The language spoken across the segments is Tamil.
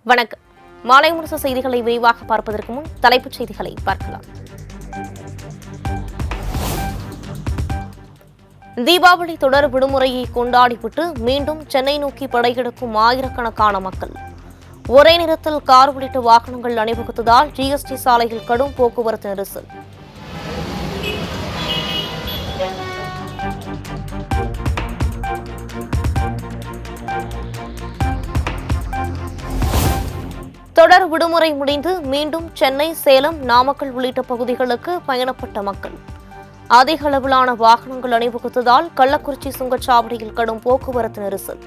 வணக்கம். மாலை முரசு செய்திகளை விரிவாக பார்ப்பதற்கு முன் தலைப்புச் செய்திகளை பார்க்கலாம். தீபாவளி தொடர் விடுமுறையை கொண்டாடிவிட்டு மீண்டும் சென்னை நோக்கி படையெடுக்கும் ஆயிரக்கணக்கான மக்கள். ஒரே நேரத்தில் கார் உள்ளிட்ட வாகனங்கள் அணிவகுத்ததால் ஜிஎஸ்டி சாலையில் கடும் போக்குவரத்து நெரிசல். தொடர் விடுமுறை முடிந்து மீண்டும் சென்னை, சேலம், நாமக்கல் உள்ளிட்ட பகுதிகளுக்கு பயணப்பட்ட மக்கள். அதிக அளவிலான வாகனங்கள் அணிவகுத்ததால் கள்ளக்குறிச்சி சுங்கச்சாவடியில் கடும் போக்குவரத்து நெரிசல்.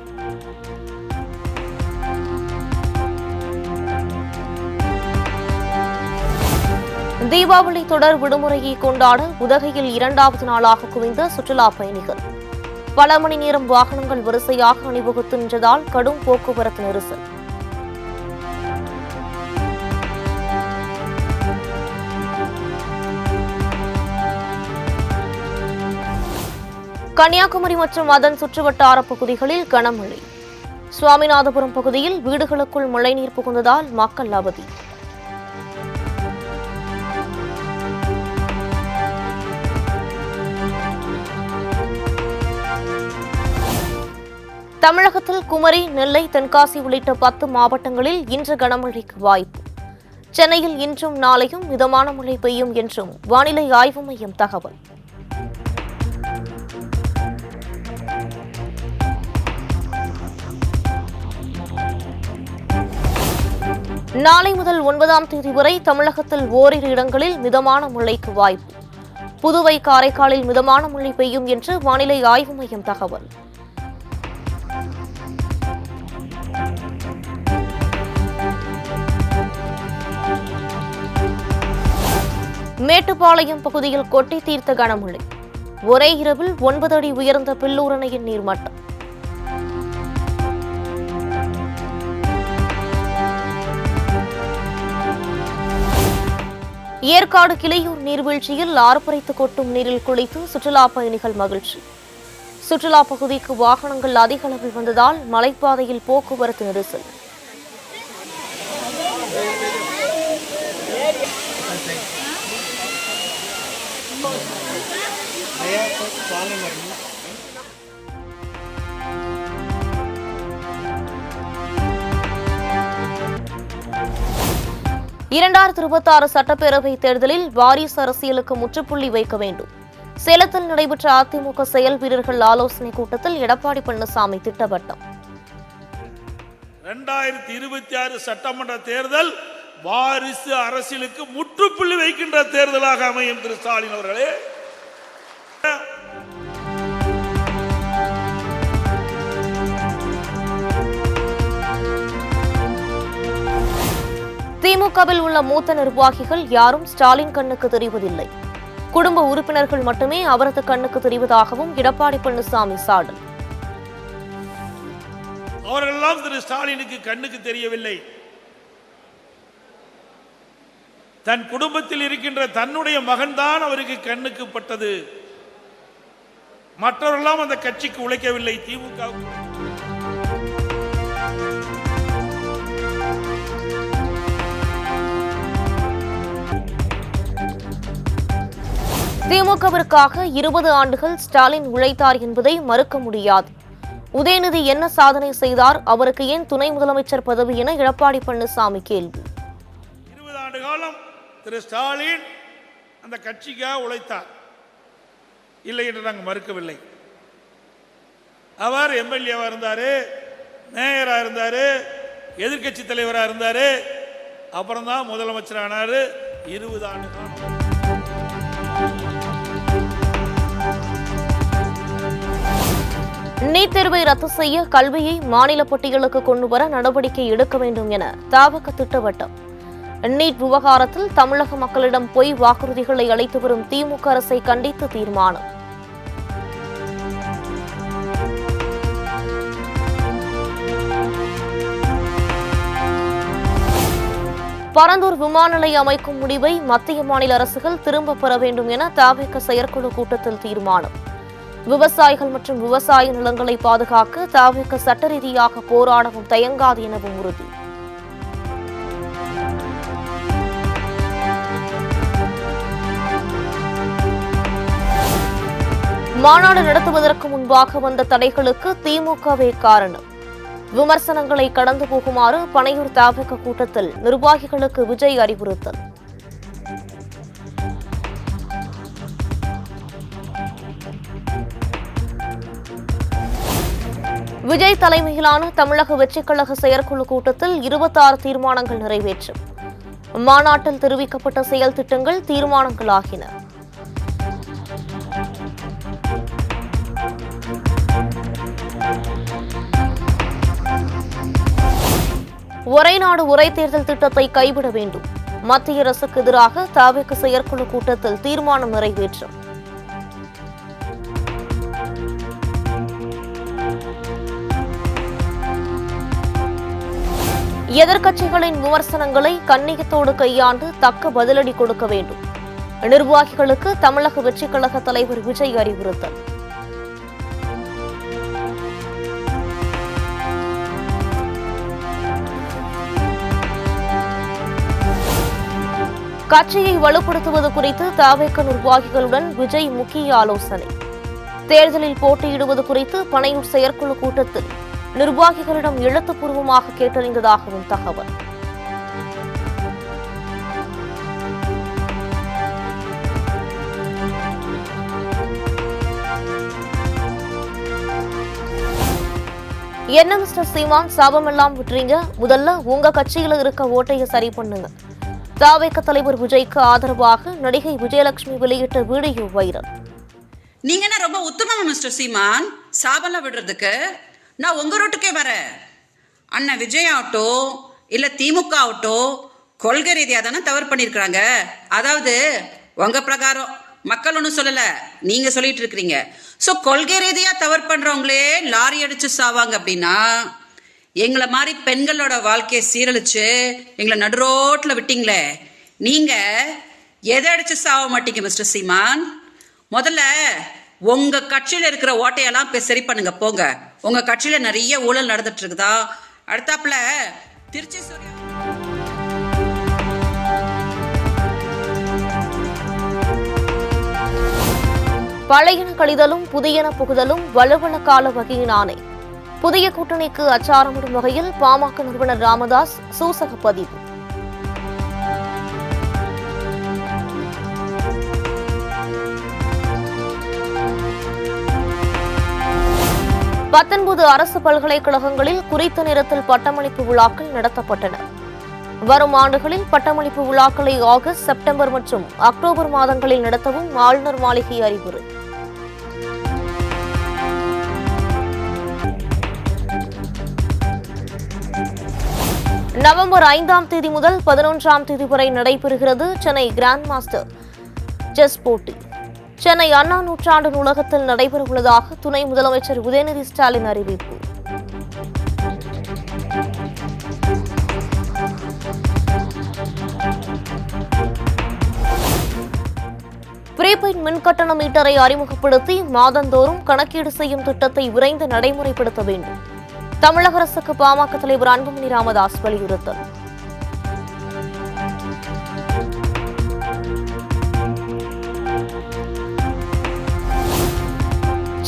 தீபாவளி தொடர் விடுமுறையை கொண்டாட உதகையில் 2வது நாளாக குவிந்த சுற்றுலா பயணிகள். பல மணி நேரம் வாகனங்கள் வரிசையாக அணிவகுத்து நின்றதால் கடும் போக்குவரத்து நெரிசல். கன்னியாகுமரி மற்றும் அதன் சுற்றுவட்டார பகுதிகளில் கனமழை. சுவாமிநாதபுரம் பகுதியில் வீடுகளுக்குள் மழைநீர் புகுந்ததால் மக்கள் அவதி. தமிழகத்தில் குமரி, நெல்லை, தென்காசி உள்ளிட்ட 10 மாவட்டங்களில் இன்று கனமழைக்கு வாய்ப்பு. சென்னையில் இன்றும் நாளையும் மிதமான மழை பெய்யும் என்றும் வானிலை ஆய்வு மையம் தகவல். நாளை முதல் 9ஆம் தேதி வரை தமிழகத்தில் ஓரிரு இடங்களில் மிதமான மழைக்கு வாய்ப்பு. புதுவை, காரைக்காலில் மிதமான மழை பெய்யும் என்று வானிலை ஆய்வு மையம் தகவல். மேட்டுப்பாளையம் பகுதியில் கொட்டி தீர்த்த கனமழை. ஒரே இரவில் 9 அடி உயர்ந்த பில்லூர் அணையின் நீர்மட்டம். ஏற்காடு கிளையூர் நீர்வீழ்ச்சியில் ஆர்ப்பரித்து கொட்டும் நீரில் குளித்து சுற்றுலா பயணிகள் மகிழ்ச்சி. சுற்றுலா பகுதிக்கு வாகனங்கள் அதிக அளவில் வந்ததால் மலைப்பாதையில் போக்குவரத்து நெரிசல். (2026) சட்டப்பேரவைத் தேர்தலில் வாரிசு அரசியலுக்கு முற்றுப்புள்ளி வைக்க வேண்டும். சேலத்தில் நடைபெற்ற அதிமுக செயல் வீரர்கள் ஆலோசனைக் கூட்டத்தில் எடப்பாடி பழனிசாமி திட்டவட்டம். 2026 சட்டமன்ற தேர்தல் வாரிசு அரசியலுக்கு முற்றுப்புள்ளி வைக்கின்ற தேர்தலாக அமையும். திரு ஸ்டாலின் அவர்களே, திமுகவில் உள்ள மூத்த நிர்வாகிகள் யாரும் ஸ்டாலின் கண்ணுக்கு தெரிவதில்லை. குடும்ப உறுப்பினர்கள் மட்டுமே அவரது கண்ணுக்கு தெரிவதாகவும் எடப்பாடி பழனிசாமி சாடல். அவர்களெல்லாம் திரு ஸ்டாலினுக்கு கண்ணுக்கு தெரியவில்லை. தன் குடும்பத்தில் இருக்கின்ற தன்னுடைய மகன்தான் அவருக்கு கண்ணுக்கு பட்டது. மற்றவர்களெல்லாம் அந்த கட்சிக்கு உழைக்கவில்லை. திமுகவிற்காக 20 ஆண்டுகள் ஸ்டாலின் உழைத்தார் என்பதை மறுக்க முடியாது. உதயநிதி என்ன சாதனை செய்தார்? அவருக்கு ஏன் துணை முதலமைச்சர் பதவி என எடப்பாடி பழனிசாமி கேள்வி. 20 ஆண்டு காலம் திரு ஸ்டாலின் அந்த கட்சிக்காக உழைத்தார், இல்லை என்று நாங்கள் மறுக்கவில்லை. அவர் எம்எல்ஏவா இருந்தாரு, மேயரா இருந்தாரு, எதிர்கட்சி தலைவராக இருந்தாரு, அப்புறம் தான் முதலமைச்சர் ஆனாரு. 20 ஆண்டு காலம். நீட் தேர்வை ரத்து செய்ய கல்வியை மாநில பட்டியலுக்கு கொண்டுவர நடவடிக்கை எடுக்க வேண்டும் என தவிக திட்டவட்டம். நீட் விவகாரத்தில் தமிழக மக்களிடம் பொய் வாக்குறுதிகளை அளித்து வரும் திமுக அரசை கண்டித்து தீர்மானம். பரந்தூர் விமான நிலையம் அமைக்கும் முடிவை மத்திய மாநில அரசுகள் திரும்ப பெற வேண்டும் என தவிக செயற்குழு கூட்டத்தில் தீர்மானம். விவசாயிகள் மற்றும் விவசாய நிலங்களை பாதுகாக்க தவிக சட்ட ரீதியாக போராடவும் தயங்காது எனவும் உறுதி. மாநாடு நடத்துவதற்கு முன்பாக வந்த தடைகளுக்கு திமுகவே காரணம். விமர்சனங்களை கடந்து போகுமாறு பனையூர் தவிக கூட்டத்தில் நிர்வாகிகளுக்கு விஜய் அறிவுறுத்தல். விஜய் தலைமையிலான தமிழக வெற்றிக் கழக செயற்குழு கூட்டத்தில் 26 தீர்மானங்கள் நிறைவேற்றும். மாநாட்டில் தெரிவிக்கப்பட்ட செயல் திட்டங்கள் தீர்மானங்களாகின. ஒரே நாடு ஒரே தேர்தல் திட்டத்தை கைவிட வேண்டும். மத்திய அரசுக்கு எதிராக தவிக செயற்குழு கூட்டத்தில் தீர்மானம் நிறைவேற்றும். எதிர்க்கட்சிகளின் விமர்சனங்களை கண்ணியத்தோடு கையாண்டு தக்க பதிலடி கொடுக்க வேண்டும். நிர்வாகிகளுக்கு தமிழக வெற்றிக் கழக தலைவர் விஜய் அறிவுறுத்தல். கட்சியை வலுப்படுத்துவது குறித்து தவிக நிர்வாகிகளுடன் விஜய் முக்கிய ஆலோசனை. தேர்தலில் போட்டியிடுவது குறித்து பனையூர் செயற்குழு கூட்டத்தில் நிர்வாகிகளிடம் எழுத்துப்பூர்வமாக கேட்டறிந்ததாகவும் தகவல். என்ன மிஸ்டர் சீமான், சாபமெல்லாம் விட்டுறீங்க, முதல்ல உங்க கட்சியில இருக்க ஓட்டைய சரி பண்ணுங்க. தவிக தலைவர் விஜய்க்கு ஆதரவாக நடிகை விஜயலட்சுமி வெளியிட்ட வீடியோ வைரல். நீங்க என்ன ரொம்ப உத்தமமா மிஸ்டர் சீமான், சாபம்லாம் விடுறதுக்கு? நான் உங்க ரோட்டுக்கே வரேன். அண்ணன் விஜய் ஆகட்டும் இல்ல திமுக ஆகட்டும் கொள்கை ரீதியா தானே தவறு பண்ணிருக்கிறாங்க. அதாவது உங்க பிரகாரம் மக்கள் ஒன்றும் சொல்லல, நீங்க சொல்லிட்டு இருக்கிறீங்க. ஸோ கொள்கை ரீதியா தவறு பண்றவங்களே லாரி அடிச்சு சாவாங்க அப்படின்னா எங்களை மாதிரி பெண்களோட வாழ்க்கையை சீரழிச்சு எங்களை நடுரோட்டில் விட்டீங்களே, நீங்க எதை அடிச்சு சாவ மாட்டீங்க மிஸ்டர் சீமான். முதல்ல உங்க கட்சியில இருக்கிற ஓட்டையெல்லாம் போய் சரி பண்ணுங்க போங்க. உங்க கட்சியில நிறைய ஊழல் நடந்துட்டு இருக்குதா? அடுத்தாப்புல திருச்சி சூர்யா பழையன கழிதலும் புதியன புகுதலும் வலுவள கால வகையினானே. புதிய கூட்டணிக்கு அச்சாரமிடும் வகையில் பாமக நிறுவனர் ராமதாஸ் சூசக பதிவு. பத்தொன்பது அரசு பல்கலைக்கழகங்களில் குறித்த நேரத்தில் பட்டமளிப்பு விழாக்கள் நடத்தப்பட்டன. வரும் ஆண்டுகளில் பட்டமளிப்பு விழாக்களை ஆகஸ்ட், செப்டம்பர் மற்றும் அக்டோபர் மாதங்களில் நடத்தவும் ஆளுநர் மாளிகை அறிவுரை. நவம்பர் 5ஆம் தேதி முதல் 11ஆம் தேதி வரை நடைபெறுகிறது சென்னை கிராண்ட் மாஸ்டர் செஸ் போட்டி. சென்னை அண்ணா நூற்றாண்டு நூலகத்தில் நடைபெறவுள்ளதாக துணை முதலமைச்சர் உதயநிதி ஸ்டாலின் அறிவிப்பு. ப்ரீபெய்ட் மின்கட்டண மீட்டரை அறிமுகப்படுத்தி மாதந்தோறும் கணக்கீடு செய்யும் திட்டத்தை விரைந்து நடைமுறைப்படுத்த வேண்டும். தமிழக அரசுக்கு பாமக தலைவர் அன்புமணி ராமதாஸ் வலியுறுத்தல்.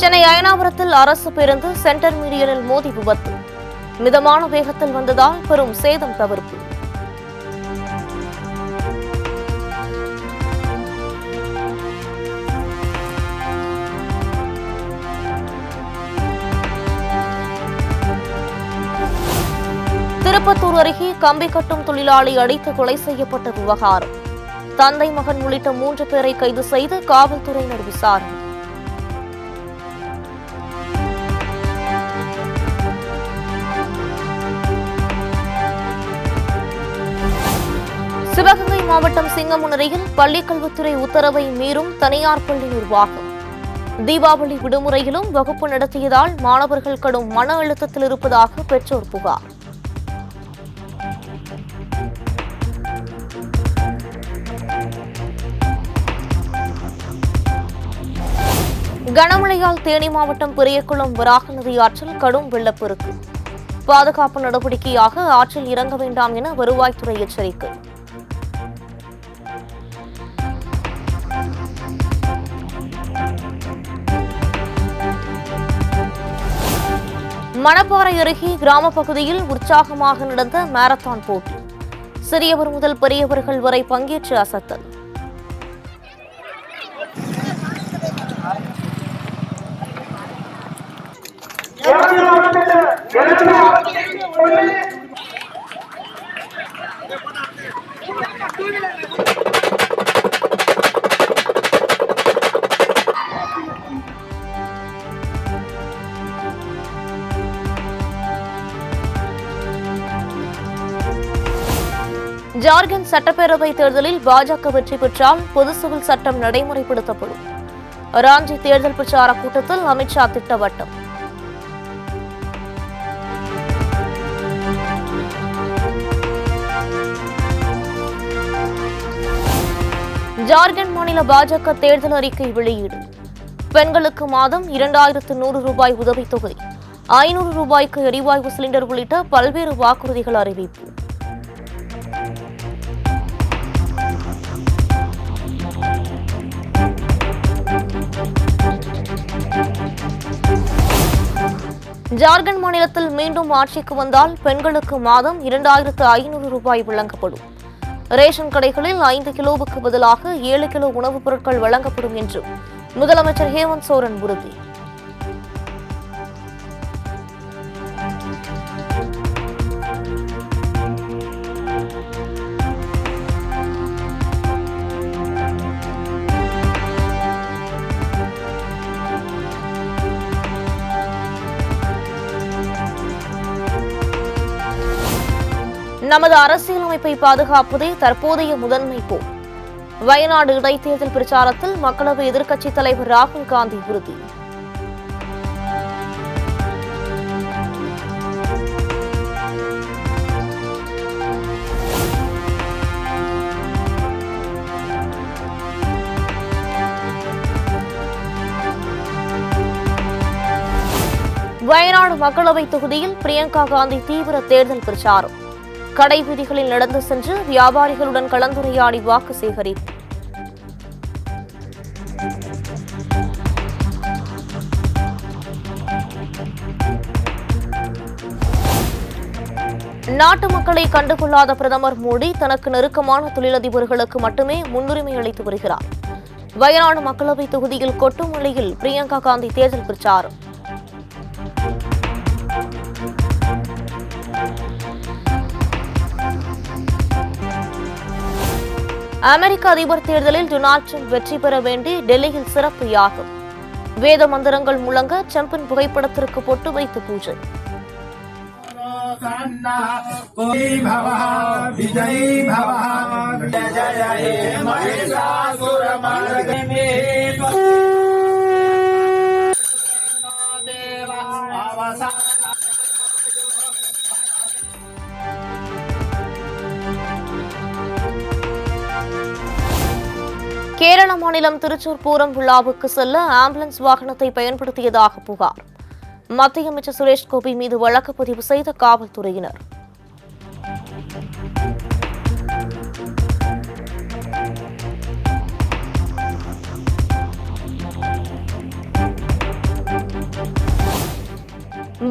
சென்னை அயனாபுரத்தில் அரசு பேருந்து சென்டர் மீடியனில் மோதி விபத்து. மிதமான வேகத்தில் வந்ததால் பெரும் சேதம் தவிர்ப்பு. திருப்பத்தூர் அருகே கம்பி கட்டும் தொழிலாளி அடித்து கொலை செய்யப்பட்ட விவகாரம். தந்தை, மகன் உள்ளிட்ட 3 பேரை கைது செய்து காவல்துறையினர் விசாரணை. சிவகங்கை மாவட்டம் சிங்கமுனரியில் பள்ளிக்கல்வித்துறை உத்தரவை மீறும் தனியார் பள்ளி நிர்வாகம். தீபாவளி விடுமுறையிலும் வகுப்பு நடத்தியதால் மாணவர்கள் கடும் மன அழுத்தத்தில் இருப்பதாக பெற்றோர் புகார். கனமழையால் தேனி மாவட்டம் பெரியகுளம் வராக நதி ஆற்றில் கடும் வெள்ளப்பெருக்கு. பாதுகாப்பு நடவடிக்கையாக ஆற்றில் இறங்க வேண்டாம் என வருவாய்த்துறை எச்சரிக்கை. மணப்பாறை அருகே கிராம பகுதியில் உற்சாகமாக நடந்த மாரத்தான் போட்டி. சிறியவர் முதல் பெரியவர்கள் வரை பங்கேற்று அசத்தல். ஜார்க்கண்ட் சட்டப்பேரவை தேர்தலில் பாஜக வெற்றி பெற்றால் பொது சிவில் சட்டம் நடைமுறைப்படுத்தப்படும். ராஞ்சி தேர்தல் பிரச்சார கூட்டத்தில் அமித்ஷா திட்டவட்டம். ஜார்க்கண்ட் மாநில பாஜக தேர்தல் அறிக்கை வெளியீடு. பெண்களுக்கு மாதம் 2100 ரூபாய் உதவித்தொகை, 500 ரூபாய்க்கு எரிவாயு சிலிண்டர் உள்ளிட்ட பல்வேறு வாக்குறுதிகள் அறிவிப்பு. ஜார்க்கண்ட் மாநிலத்தில் மீண்டும் ஆட்சிக்கு வந்தால் பெண்களுக்கு மாதம் 2500 ரூபாய் வழங்கப்படும். ரேஷன் கடைகளில் 5 கிலோவுக்கு பதிலாக 7 கிலோ உணவுப் பொருட்கள் வழங்கப்படும் என்று முதலமைச்சர் ஹேமந்த் சோரன் உறுதி. நமது அரசியலமைப்பை பாதுகாப்பதே தற்போதைய முதன்மை போல். வயநாடு இடைத்தேர்தல் பிரச்சாரத்தில் மக்களவை எதிர்க்கட்சித் தலைவர் ராகுல் காந்தி உறுதி. வயநாடு மக்களவை தொகுதியில் பிரியங்கா காந்தி தீவிர தேர்தல் பிரச்சாரம். கடை வீதிகளில் நடந்து சென்று வியாபாரிகளுடன் கலந்துரையாடி வாக்கு சேகரிப்பு. நாட்டு மக்களை கண்டுகொள்ளாத பிரதமர் மோடி தனக்கு நெருக்கமான தொழிலதிபர்களுக்கு மட்டுமே முன்னுரிமை அளித்து வருகிறார். வயநாடு மக்களவை தொகுதியில் கொட்டுமலையில் பிரியங்கா காந்தி தேர்தல் பிரச்சாரம். அமெரிக்க அதிபர் தேர்தலில் டொனால்ட் ட்ரம்ப் வெற்றி பெற வேண்டி டெல்லியில் சிறப்பு யாகம். வேத மந்திரங்கள் முழங்க ட்ரம்பின் புகைப்படத்திற்கு பொட்டு வைத்து பூஜை. கேரள மாநிலம் திருச்சூர் பூரம் விழாவுக்கு செல்ல ஆம்புலன்ஸ் வாகனத்தை பயன்படுத்தியதாக புகார். மத்திய அமைச்சர் சுரேஷ் கோபி மீது வழக்கு பதிவு செய்த காவல்துறையினர்.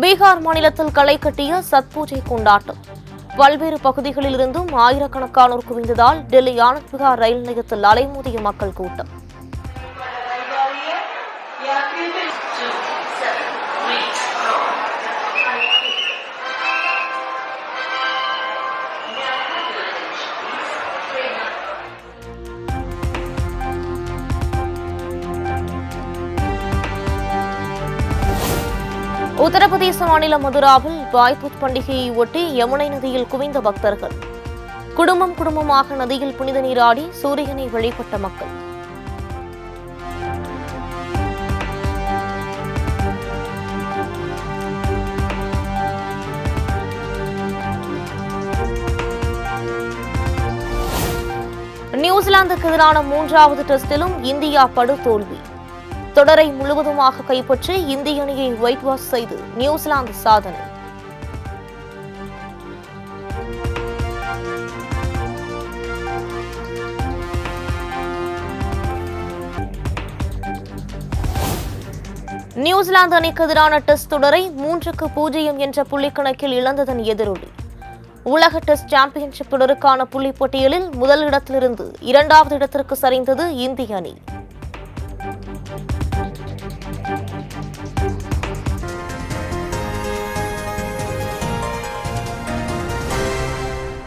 பீகார் மாநிலத்தில் களை கட்டிய சத்பூஜை கொண்டாட்டம். பல்வேறு பகுதிகளில் இருந்தும் ஆயிரக்கணக்கானோர் குவிந்ததால் டெல்லி ஆனந்த் விஹார் ரயில் நிலையத்தில் அலைமோதிய மக்கள் கூட்டம். உத்தரப்பிரதேச மாநிலம் மதுராவில் பாய்பூத் பண்டிகையை ஒட்டி யமுனை நதியில் குவிந்த பக்தர்கள். குடும்பம் குடும்பமாக நதியில் புனித நீராடி சூரியனை வழிபட்ட மக்கள். நியூசிலாந்துக்கு எதிரான 3வது டெஸ்டிலும் இந்தியா படுதோல்வி. தொடரை முழுவதுமாக கைப்பற்றி இந்திய அணியை ஒயிட் வாஷ் செய்து நியூசிலாந்து சாதனை. நியூசிலாந்து அணிக்கு எதிரான டெஸ்ட் தொடரை 3-0 என்ற புள்ளிக்கணக்கில் இழந்ததன் எதிரொலி. உலக டெஸ்ட் சாம்பியன்ஷிப் தொடருக்கான புள்ளிப்பட்டியலில் முதல் இடத்திலிருந்து 2வது இடத்திற்கு சரிந்தது இந்திய அணி.